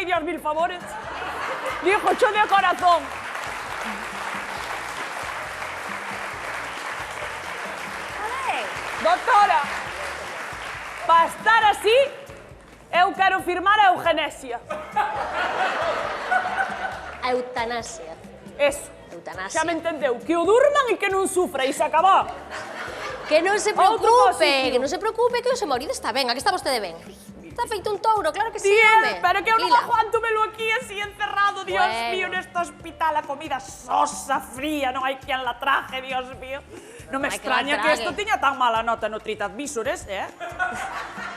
fai Dios mil favores. Dijo cho de corazón. Doctora, para estar así, eu quero firmar a eugenesia. A eutanasia. Eso. Eutanasia. Xa me entendeu. Que o durman e que non sufra e se acabou. Que non se Outro preocupe, positivo. que non se preocupe, que o seu marido está ben. Aquí está vostede ben. Está feito un touro, claro que sí, Bien, home. pero que eu non Tranquila. aguántomelo aquí así encerrado, Dios Bueno. mío, neste hospital, a comida sosa, fría, non hai quen la traje, Dios mío. Non me Hai que extraña la que trague. isto tiña tan mala nota no TripAdvisors,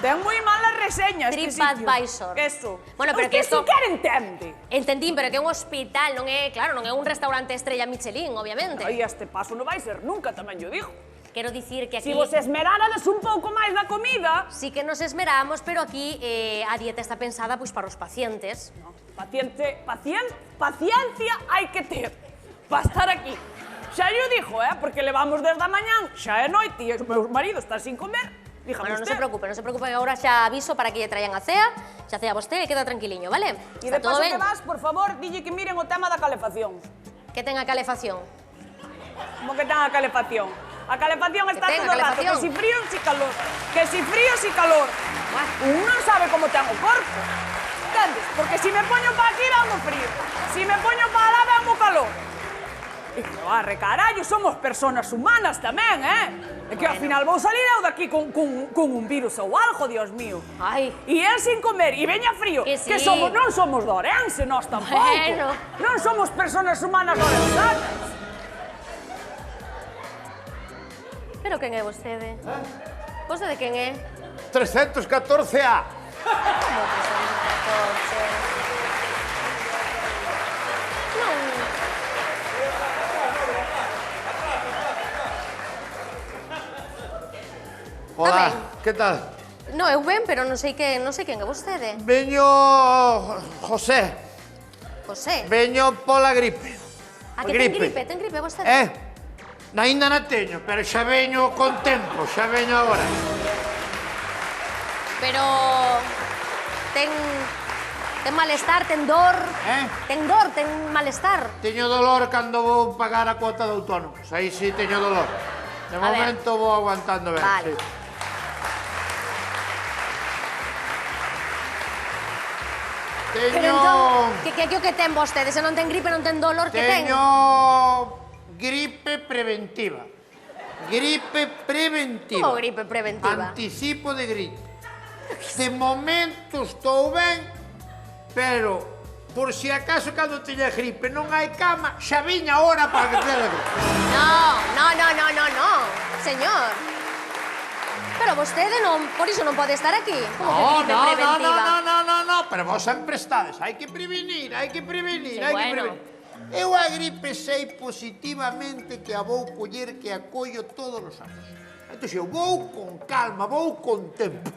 Ten moi malas reseñas este sitio. TripAdvisor. Eso. Bueno, pero Usted que esto- sí que entende. Entendín, pero que é un hospital, non é, claro, non é un restaurante estrella Michelin, obviamente. Aí este paso non vai ser nunca, tamén yo digo. Quero dicir que Si aquí... vos esmerárades un pouco máis da comida... Sí que nos esmeramos, pero aquí a dieta está pensada pois para os pacientes. No, paciencia hai que ter para estar aquí. Xa yo dixo, porque levamos desde a mañán, xa é noite e o meu marido está sin comer. Díjame Bueno, non usted. se preocupe, que agora xa aviso para que lle traian a cea, xa cea vostede e queda tranquiliño, vale? E Está de todo paso ben? que vas, por favor, dille que miren o tema da calefacción. Que ten a calefacción. Como que ten a calefacción? A calefacción está ten a todo o rato, que calefacción? si frío, si calor. Que si frío, si calor. Un non sabe como ten o corpo. Entendes? Porque si me poño pa aquí, dame frío. Si me poño pa lá, dame calor. E que barre, carallo, somos personas humanas tamén, É que ao final vou salir eu daqui con un virus ou algo, Dios mío. Ai. E él sin comer, e veña frío. Que sí. Que somos, non somos de Orense, nós tampouco. Bueno. Non somos personas humanas orensanas. Pero quen é vostede? Vostede quen é? 314A. Como que son de coche? Non... Hola, ben. que tal? No, eu ben, pero non sei quen é vostede. Veño José, José. veño pola gripe. A que ten gripe vostede? Ainda na teño, pero xa veño con tempo, xa veño agora. Pero... ten malestar, ten dor... Ten dor, ten malestar. Teño dolor cando vou pagar a cuota de autónomos, aí sí teño dolor. De A ver. momento vou aguantando ben. Vale. Sí. Pero Teño... entón, que o que ten vostede? Se non ten gripe, non ten dolor, que ten? Teño gripe preventiva. Gripe preventiva. Como gripe preventiva? Anticipo de gripe. De momento estou ben, pero por si acaso cando teña gripe non hai cama, xa viña a hora para que teña gripe. No, señor. Pero vostede non, por iso non pode estar aquí. Como que gripe preventiva? No, pero vos sempre estades. Hai que prevenir, hai que prevenir, Sí, hai que bueno. prevenir. Eu a gripe sei positivamente que a vou coller, que a collo todos os anos. Entón, eu vou con calma, vou con tempo.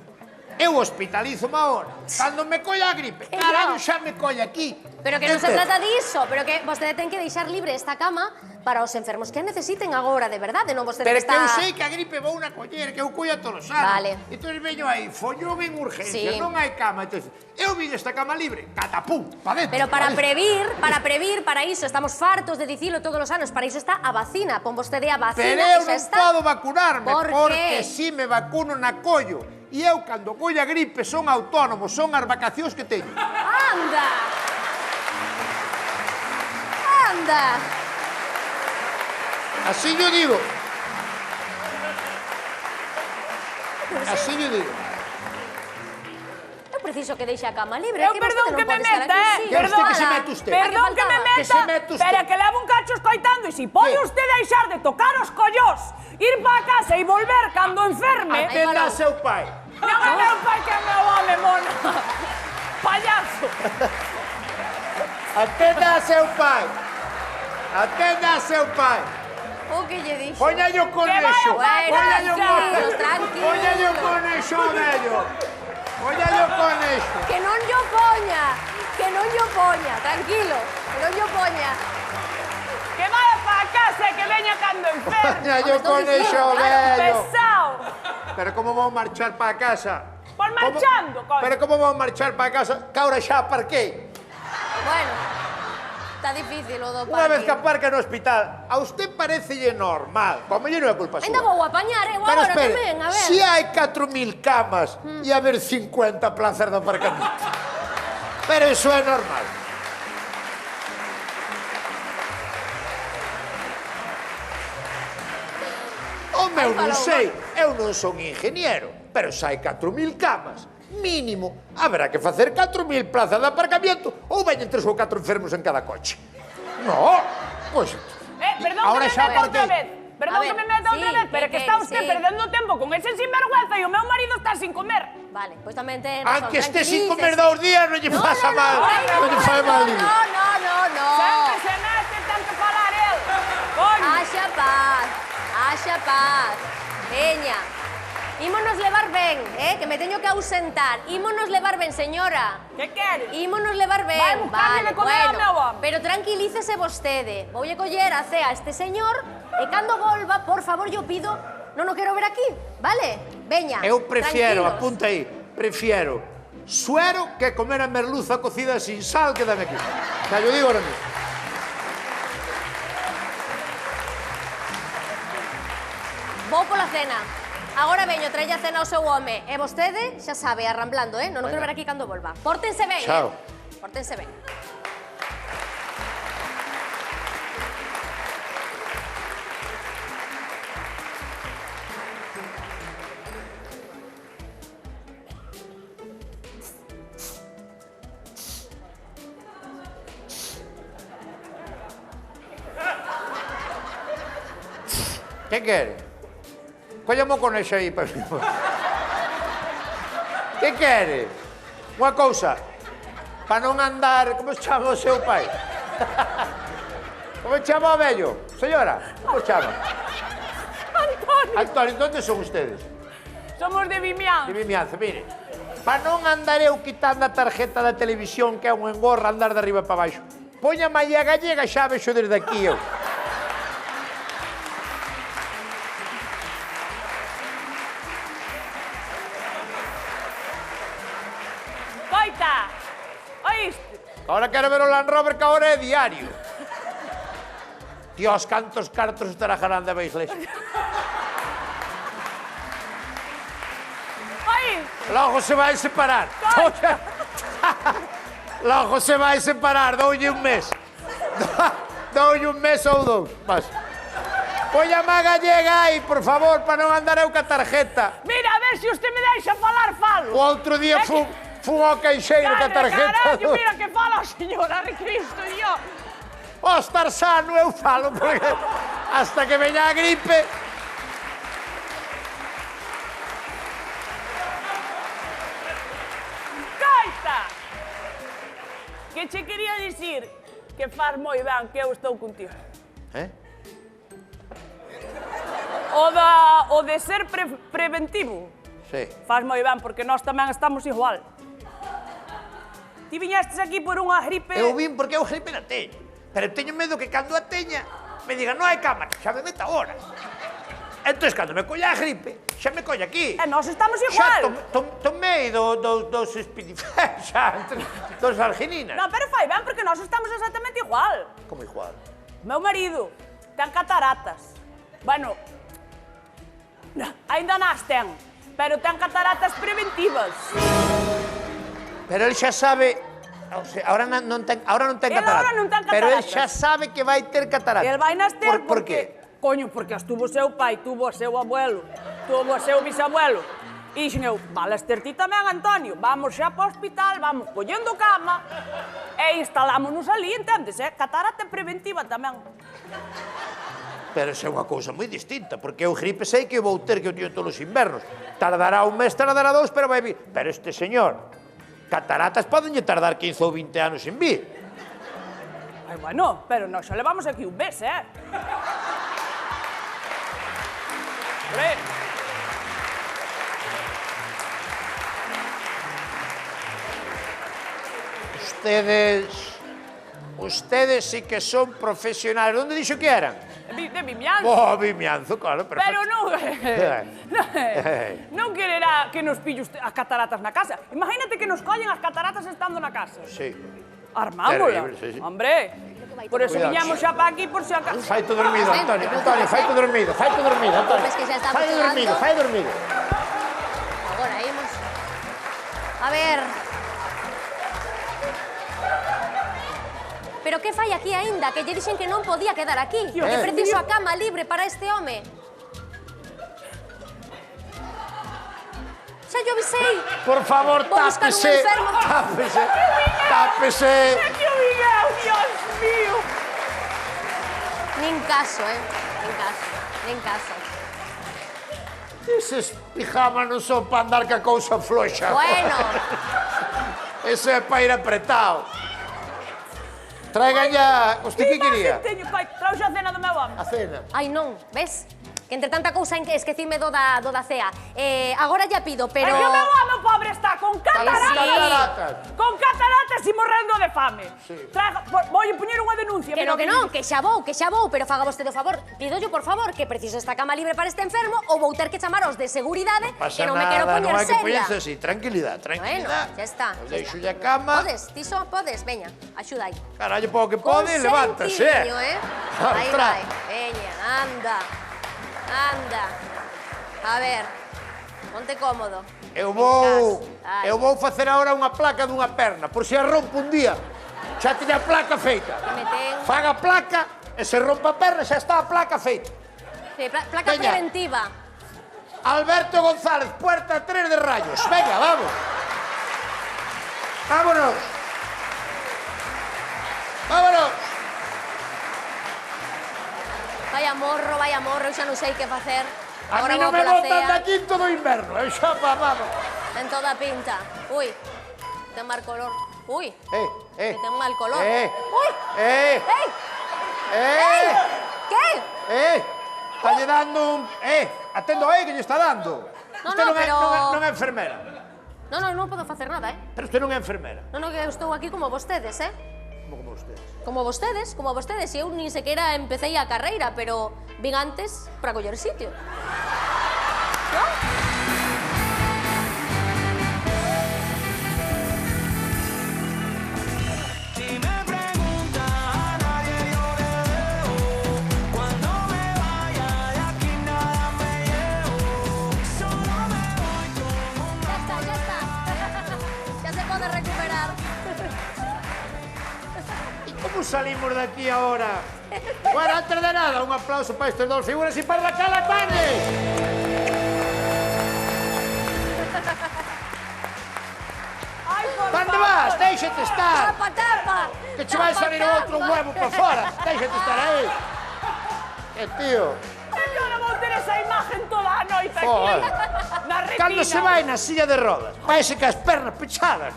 Eu hospitalizo-me agora. Cando me colla a gripe, Que carallo, no. xa me colla aquí. Pero que non se Entende? trata diso, pero que vostede ten que deixar libre esta cama para os enfermos que a necesiten agora, de verdade, non vostede Pero que que está... eu sei que a gripe vou na coller, que eu collo todos os anos. Vale. Entón veño aí, follón en urgencia, Sí. non hai cama. Entón, eu vin esta cama libre, catapum, pa dentro. Pero para pa dentro. previr, para iso, estamos fartos de dicilo todos os anos, para iso está a vacina, pon vostede a vacina Pero e eu xa non está. podo vacunarme, Por porque qué? si me vacuno na collo. E eu, cando collo a gripe, son autónomo, son as vacacións que teño. Anda! Anda! Así yo digo. Así yo digo. Eu preciso que deixe a cama libre, Eu que perdón vostede que non me pode estar meta, aquí, sí. Que usted que se Hola. mete usted. Perdón que me meta, Que se mete usted. pero que levo un cacho escoitando e si pode ¿Qué? usted deixar de tocar os collós, ir para casa e volver cando enferme. Atenda a seu pai. Non é meu pai que é meu home, mono. Payaso. Atenda a seu pai. Atenda a seu pai. O que lle dixo? Póñallo con Que eso. vaya Póñallo con tranquilos, eso. tranquilos. Póñallo con eso, vello. Póñallo con eso. Que non yo poña, tranquilo, que non yo poña. Que vaya para casa e que veña cando enferme. Póñallo Estou con dicindo, eso, claro, vello. Pesado. Pero como vou marchar para casa? Pois marchando, coño. Pero como vou marchar para casa que ahora xa aparquei? Bueno, está difícil o do Unha vez que parque. aparca no hospital, a usted parecelle normal. Como yo non é culpa súa. Ainda vou apañar, eu Pero agora espere, tamén, a ver. si hai 4.000 camas e haber 50 plazas de aparcamento. Pero iso é normal. Home, eu non sei, eu non son ingeniero, pero se hai 4.000 camas, mínimo, haberá que facer 4.000 plazas de aparcamiento ou veñen 3 ou 4 enfermos en cada coche. No, pois... Perdón ahora que me xa meta outra aparquei. vez. Perdón A ver, que me meta outra sí, vez, pero que que está usted sí. perdendo tempo con ese sinvergüenza e o meu marido está sin comer. Vale, pois tamén ten razón. Aunque este sin tranquilícese. comer 2 días non lle pasa mal. Non lle fai mal. No. Sempre se mete, ten que falar el. Coño. Haxa paz. Veña. Ímonos levar ben, que me teño que ausentar. Ímonos levar ben, señora. Que quere? Ímonos levar ben. Vai buscarlle de comer ao meu home. Pero tranquilícese vostede. Voulle coller a cea a este señor e cando volva, por favor, yo pido, non o quero ver aquí, vale? Veña, Eu prefiero, tranquilos. apunta aí, prefiero suero que comer a merluza cocida sin sal que dame aquí. Xa yo digo ahora mismo. Vou pola cena. Agora veño, tralle a cena ao seu home. E vostede, xa sabe, arramblando, non o quero ver aquí cando volva. Pórtense ben, Chao. Pórtense ben. Que quere? Collame o conexo aí para mí. Que quere? Unha cousa, para non andar... Como se chama o seu pai? Como se chama o vello? Señora, como se chama? Antonio. Antonio, ¿dónde son ustedes? Somos de Vimián. De Vimianza, mire. Para non andar eu quitando a tarjeta da televisión, que é un engorro andar de arriba para baixo. Poña malla gallega, xa vexo desde aquí eu. Coita. Oíste? Ahora quero ver o Land Rover, que ahora é diario. Dios, cantos cartos estará ganando a iglesia. Oíste? Logo se vai separar. Logo se vai separar, doulle un mes. Doulle un mes ou dous. Vas. Poña má gallega aí, por favor, para non andar eu ca tarjeta. Mira, a ver se usted me deixa falar, falo. O outro día fun ao caixeiro ca tarjeta. Carallo, mira que fala o señor, de Cristo, Dios. O estar sano eu falo, porque hasta que veña a gripe... Coita! Que che quería dicir que faz moi ben que eu estou contigo. O de ser preventivo. Sí. Faz moi ben, porque nós tamén estamos igual. Ti viñestes aquí por unha gripe... Eu vim porque eu gripe na teño. Pero teño medo que cando a teña me diga non hai cámara, xa me meta ahora. Entón, cando me colla a gripe, xa me colla aquí. E nós estamos Xa igual. tomei dos Spidifén, xa, dos argininas. Non, pero fai ben, porque nós estamos exactamente igual. Como igual? Meu marido ten cataratas. Bueno, ainda nas ten, pero ten cataratas preventivas. Pero ele xa sabe... O sea, ahora non ten cataratas. ahora non ten Pero ele cataratas. xa sabe que vai ter cataratas. El vai nas ter Por qué? Coño, porque as tuvo o seu pai, tuvo o seu abuelo, tuvo o seu bisabuelo. E dixen eu, valas ter ti tamén, Antonio. Vamos xa para o hospital, vamos collendo cama e instalámonos ali, entendes, catarata preventiva tamén. Pero esa é unha cousa moi distinta, porque eu gripe sei que vou ter que o tío todos os invernos. Tardará un mes, tardará dous, pero vai vir. Pero este señor, cataratas podenlle tardar 15 ou 20 anos en vir. Ai, bueno, pero nós xa levamos aquí un mes, Hombre. Ustedes sí que son profesionales. Onde dixo que eran? De Vimianzo. Oh, Vimianzo, claro, perfecto. Pero non quererá que nos pillo as cataratas na casa. Imagínate que nos collen as cataratas estando na casa. Sí. Armámola. Terrible, sí. Hombre, por eso Cuidado. viñamos xa pa aquí por si acaso. Faito dormido, Antonio. Antonio, faito dormido, Antonio. Ves que xa estamos Fai dormido, chegando. fai dormido. Agora, imos. A ver. Pero que fai aquí aínda? Que lle dixen que non podía quedar aquí. Dios Que preciso mío. a cama libre para este home. Xa yo avisei. Por favor, Vou buscar un tápese. enfermo. Tápese. É que o Miguel, Dios mío. Nin caso, Nin caso. Eses pijamas non son para andar ca cousa floxa. Bueno, Ese é para ir apretado. Traigan ya... Usted que quería? Teño, pai, trauxe a cena do meu home. A cena. ai non, ves? Que entre tanta cousa en que esquecime do da cea. Agora ya pido, pero... É que o meu home pobre está con cataratas. Cataratas. Con cataratas e morrendo de fame. Sí. Vou poñer unha denuncia. Que pero non, que xa vou, pero faga vostede o favor. Pídolle, por favor, que preciso esta cama libre para este enfermo ou vou ter que chamar aos de seguridade Pasa que non me quero nada, poñer non hai que seria. poñerse así. Tranquilidad, Bueno, tranquilidad. ya está. Os deixo ya a cama. Podes, tiso, podes, veña, axuda aí. Carallo, pouco que pode, levántase. Consentiño, Aí Ostras. vai, veña, anda. A ver, ponte cómodo. Eu vou Ai. facer agora unha placa dunha perna, por se a rompo un día. Xa teña a placa feita. Me ten... Faga a placa e se rompa a perna xa está a placa feita. Sí, placa Veña. preventiva. Alberto González, puerta 3 de Rayos. Venga, vamos. Vámonos. Vámonos. Vaya morro, eu xa non sei que facer. A mí non Agora vou me pola botan cea. de aquí todo o inverno. Eu xa vamos. Ten toda a pinta. Ui, ten mal color. Ui, Que que ten mal color. Eh. Ui, Eh. ei, Eh. que? Estalle dando un... Atendo aí que lle está dando. No, Usted no, pero- non é enfermera. Non podo facer nada, Pero usted non é enfermera. Non, que eu estou aquí como vostedes, Como usted. Como vostedes, e eu nin sequera empecé a carreira, pero vin antes para coller sitio. ¿No? Si me preguntas a nadie yo le dejo. Cuando me vaya de aquí nada me llevo. Solo me voy con un Ya está. Ya se pode recuperar. E como salimos de aquí ahora? Bueno, antes de nada, un aplauso para estes dos figuras e para Raquel Atanes. Ai, por ¿Dónde favor. vas? Déixate estar. Tapa. Que che vai salir outro huevo para fora. Déixate estar aí. Tío. Eu non vou ter esa imagen toda a noite aquí. Joder. Na retina. Cando se vai na silla de rodas, vaise que as pernas pechadas.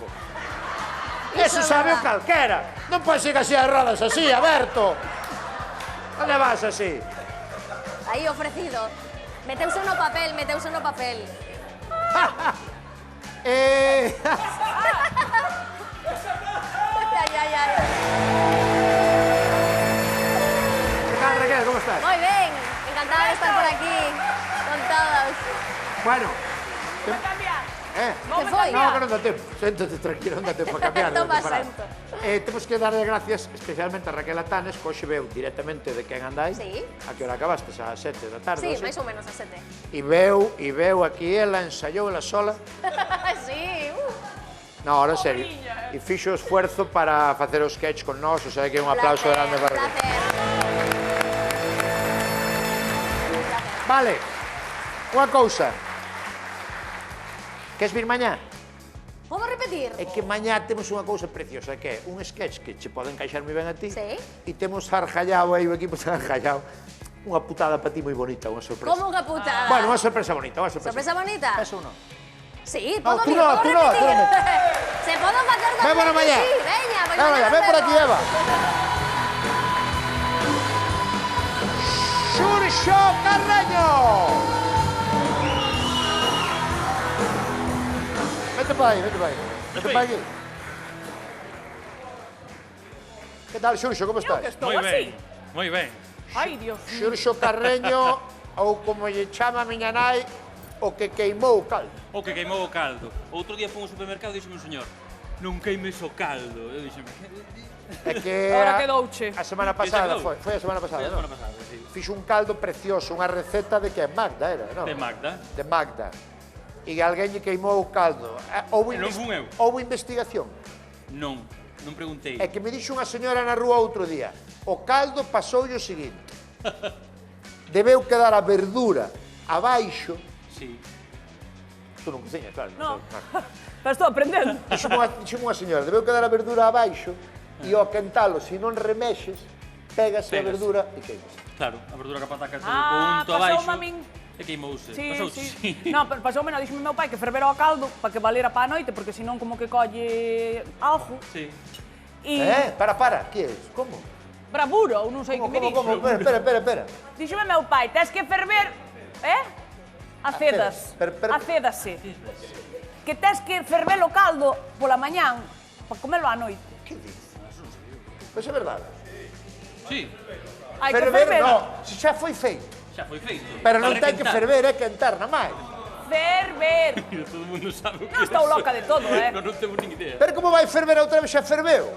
Eso é sabe o verdad. calquera. Non pode ser que a silla de rodas así, Alberto. Onde vas así? Aí ofrecido. Meteuse no papel. Eh... Ai. ¿Qué tal, Raquel? ¿Cómo estás? Moi ben, encantada de estar por aquí con todos. Bueno, Vou cambiar. Que foi? no, que non dá tempo. Séntate tranquilo, non dá tempo a cambiar. Toma non te parar. asiento. Temos que darle gracias especialmente a Raquel Atanes, que hoxe veu directamente de quen andai. Sí. A que hora acabastes? A 7 da tarde. Sí, así. máis ou menos a 7. E veu aquí, ela ensaiou ela sola. Sí, No, ahora en serio. E fixo o esfuerzo para facer o sketch con nós, o sea que un aplauso grande para ela. placer. Vale, unha cousa. Queres vir mañá? Podo repetir? É que mañá temos unha cousa preciosa, que é un sketch que che pode encaixar moi ben a ti. Sí. E temos arjallao aí, o equipo está arjallao. Unha putada para ti moi bonita, unha sorpresa. Como unha putada? Bueno, unha sorpresa bonita, unha sorpresa. Sorpresa bonita? Eso non. Sí, No, podo tú vir, no, podo tú no, tú repetir. no. Se podo facer tamén. Vémonos mañá. Sí, veña, pois Vémonos mañá ven por aquí, vemos. Eva. Xurxo Carreño. Vete para aí, vete para aí. Vete para aquí. Que tal, Xurxo, como estás? Estou Moi así. ben, moi ben. Ai, Dios. Xurxo Carreño, ou como lle chama a miña nai, o que queimou o caldo. O que queimou o caldo. Outro día fui ao supermercado e díxeme un señor, non queimes o caldo. Eu díxeme, É que Ahora quedouche. a semana pasada, quedou? foi a semana pasada, foi a non? semana pasada, sí. Fixo un caldo precioso, unha receta de que Magda era, non? De Magda. De Magda. E alguén lle queimou o caldo. Houbo E non fun eu. Houbo investigación. Non preguntei. É que me dixo unha señora na rúa outro día. O caldo pasoulle o seguinte. Debeu quedar a verdura abaixo. Sí. Tú non cociñas, claro. No. Claro. Pero estou aprendendo. Dixo unha señora, debeu quedar a verdura abaixo e ao quentalo, se non remexes, pégase a Pegas. verdura e queimas. Claro, a verdura que pataca quedou Ah, punto abaixo. pasoume a min. E queimouse. Sí, Pasouche, sí. No, pero pasoume, no, dixome meu pai que fervera o caldo para que valera para a noite, porque senón como que colle algo. Sí. E Para, que é? Como? bravura, ou non sei que me dixo. Como? Espera. Díxome meu pai, tes que ferver, acedas, Pero- acédase. Que tes que ferver o caldo pola mañán para comelo á noite. Que dices? Pois é verdade. Sí. Hai que ferver. no, se xa foi feito. Xa foi feito. Pero non Para ten que requentar. ferver, é quentar na máis. Ferver. Todo o mundo sabe o que Non estou loca de todo, Non temos nin idea. Pero como vai ferver outra vez xa ferveu?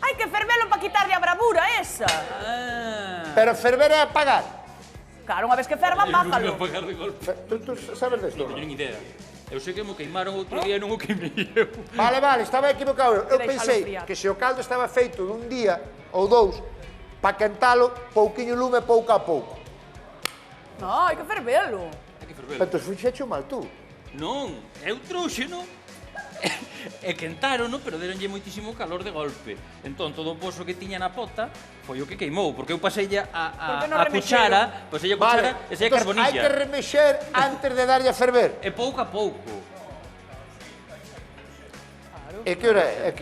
Hai que fervelo para quitarlle a bravura esa. Ah. Pero ferver é apagar. Claro, unha vez que ferva, Non bájalo. pagar de golpe. Tú sabes desto? Non teño nin idea. Eu sei que mo queimaron outro día e non o queimei eu. Vale, estaba equivocado. Eu Deixalo pensei enfriar. que se o caldo estaba feito dun día ou dous, para quentalo, pouquiño lume pouco a pouco. No, hai que fervelo. Hai que fervelo. Pero tú fixecho mal tú. Non, eu trouxeno. E quentaron, pero deronlle moitísimo calor de golpe. Entón, todo o pozo que tiña na pota foi o que queimou, porque eu paseilla Por que non a cuchara, paseilla a cuchara e se entón carbonilla. hai que remexer antes de darlle a ferver. E pouco a pouco. E que hora é?